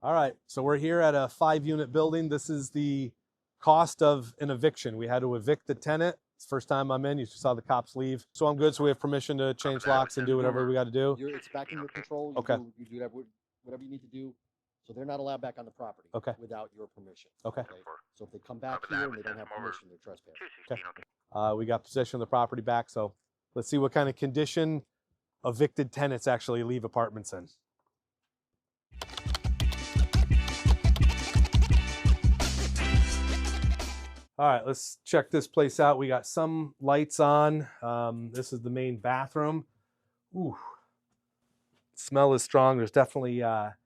All right, so we're here at a 5-unit building. This is the cost of an eviction. We had to evict the tenant. It's the first time I'm in. You saw the cops leave. So I'm good, so we have permission to change locks and do whatever we got to do. It's back in your control. Okay. You do whatever you need to do. So they're not allowed back on the property without your permission. Okay. So if they come back here and they don't have permission, they're trespassing. Okay. We got possession of the property back, so let's see what kind of condition evicted tenants actually leave apartments in. All right, let's check this place out. We got some lights on. This is the main bathroom. Ooh, smell is strong. There's definitely a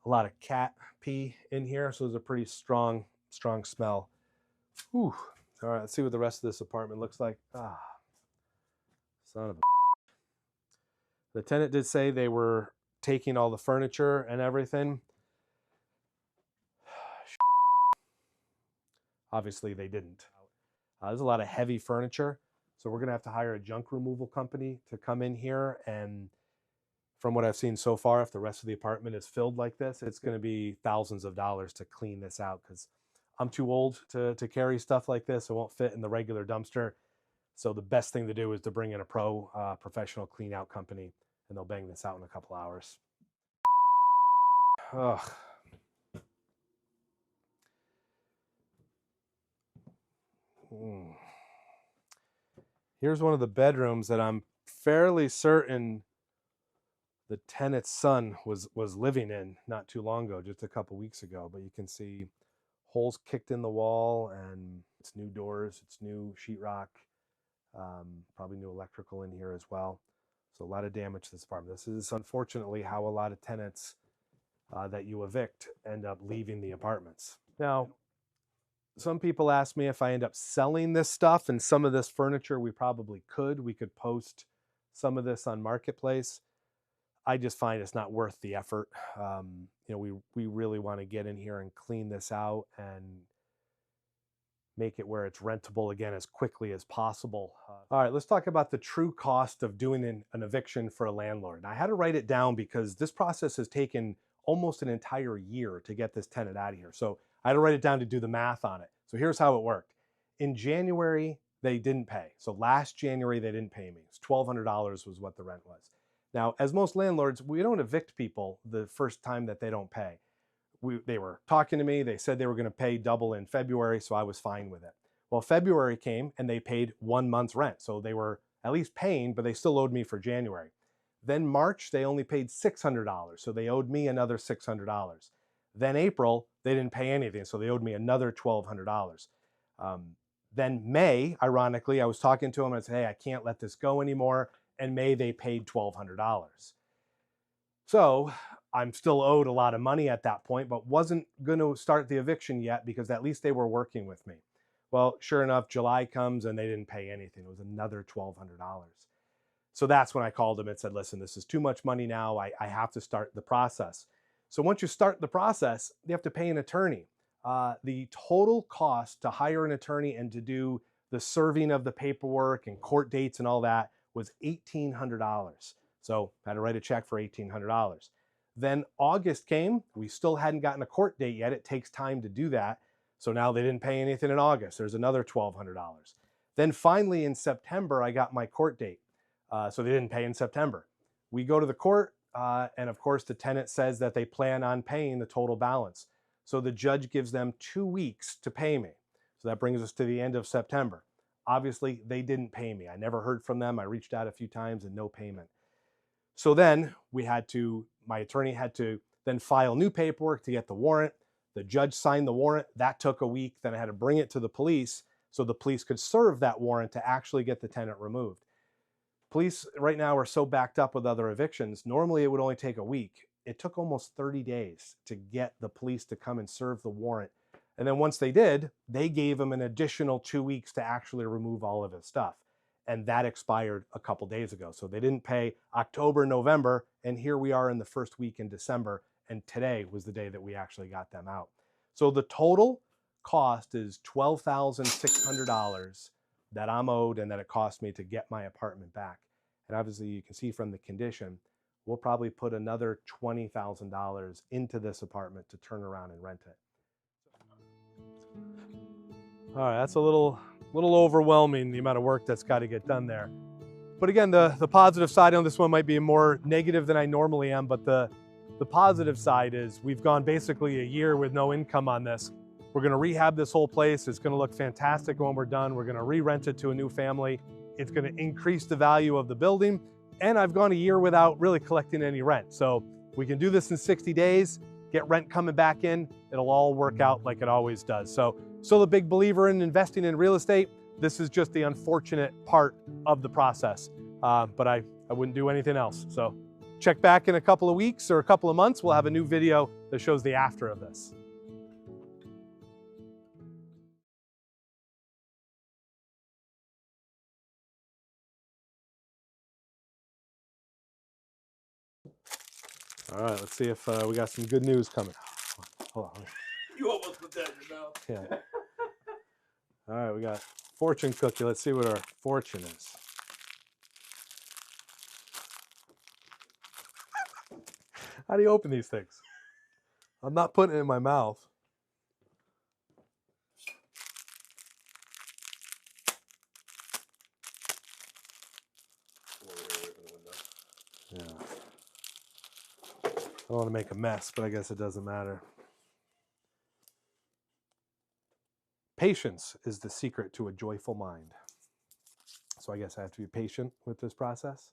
lot of cat pee in here, so there's a pretty strong smell. Ooh. All right, let's see what the rest of this apartment looks like. Ah, son of a. The tenant did say they were taking all the furniture and everything. Obviously, they didn't. There's a lot of heavy furniture, so we're going to have to hire a junk removal company to come in here. And from what I've seen so far, if the rest of the apartment is filled like this, it's going to be thousands of dollars to clean this out because I'm too old to carry stuff like this. It won't fit in the regular dumpster. So the best thing to do is to bring in a professional clean out company, and they'll bang this out in a couple hours. Ugh. Here's one of the bedrooms that I'm fairly certain the tenant's son was living in not too long ago, just a couple weeks ago. But you can see holes kicked in the wall, and it's new doors, it's new sheetrock, probably new electrical in here as well. So a lot of damage to this apartment. This is unfortunately how a lot of tenants that you evict end up leaving the apartments. Now, some people ask me if I end up selling this stuff, and some of this furniture we probably could. We could post some of this on Marketplace. I just find it's not worth the effort. We really want to get in here and clean this out and make it where it's rentable again as quickly as possible. All right, let's talk about the true cost of doing an eviction for a landlord. I had to write it down because this process has taken almost an entire year to get this tenant out of here. So I had to write it down to do the math on it. So here's how it worked. In January, they didn't pay. So last January, they didn't pay me. It's $1,200 was what the rent was. Now, as most landlords, we don't evict people the first time that they don't pay. They were talking to me. They said they were going to pay double in February, so I was fine with it. Well, February came and they paid 1 month's rent. So they were at least paying, but they still owed me for January. Then March, they only paid $600. So they owed me another $600. Then April, they didn't pay anything. So they owed me another $1,200. Then May, ironically, I was talking to them and I said, hey, I can't let this go anymore. And May, they paid $1,200. So I'm still owed a lot of money at that point, but wasn't going to start the eviction yet because at least they were working with me. Well, sure enough, July comes and they didn't pay anything. It was another $1,200. So that's when I called them and said, listen, this is too much money now. I have to start the process. So once you start the process, you have to pay an attorney. The total cost to hire an attorney and to do the serving of the paperwork and court dates and all that was $1,800. So I had to write a check for $1,800. Then August came. We still hadn't gotten a court date yet. It takes time to do that. So now they didn't pay anything in August. There's another $1,200. Then finally in September, I got my court date. So they didn't pay in September. We go to the court, and of course the tenant says that they plan on paying the total balance. So the judge gives them 2 weeks to pay me. So that brings us to the end of September. Obviously, they didn't pay me. I never heard from them. I reached out a few times and no payment. So then my attorney had to then file new paperwork to get the warrant. The judge signed the warrant. That took a week. Then I had to bring it to the police so the police could serve that warrant to actually get the tenant removed. Police right now are so backed up with other evictions. Normally it would only take a week. It took almost 30 days to get the police to come and serve the warrant. And then once they did, they gave him an additional 2 weeks to actually remove all of his stuff. And that expired a couple days ago. So they didn't pay October, November, and here we are in the first week in December, and today was the day that we actually got them out. So the total cost is $12,600 that I'm owed and that it cost me to get my apartment back. And obviously you can see from the condition, we'll probably put another $20,000 into this apartment to turn around and rent it. All right, that's a little overwhelming, the amount of work that's got to get done there. But again, the positive side on this one might be more negative than I normally am, but the positive side is we've gone basically a year with no income on this. We're gonna rehab this whole place. It's gonna look fantastic when we're done. We're gonna re-rent it to a new family. It's gonna increase the value of the building. And I've gone a year without really collecting any rent. So we can do this in 60 days, get rent coming back in. It'll all work out like it always does. So still a big believer in investing in real estate. This is just the unfortunate part of the process. But I wouldn't do anything else. So check back in a couple of weeks or a couple of months. We'll have a new video that shows the after of this. All right, let's see if we got some good news coming. Hold on. You almost put that in your mouth. Yeah. All right, we got fortune cookie. Let's see what our fortune is. How do you open these things? I'm not putting it in my mouth. Yeah. I don't want to make a mess, but I guess it doesn't matter. Patience is the secret to a joyful mind. So I guess I have to be patient with this process.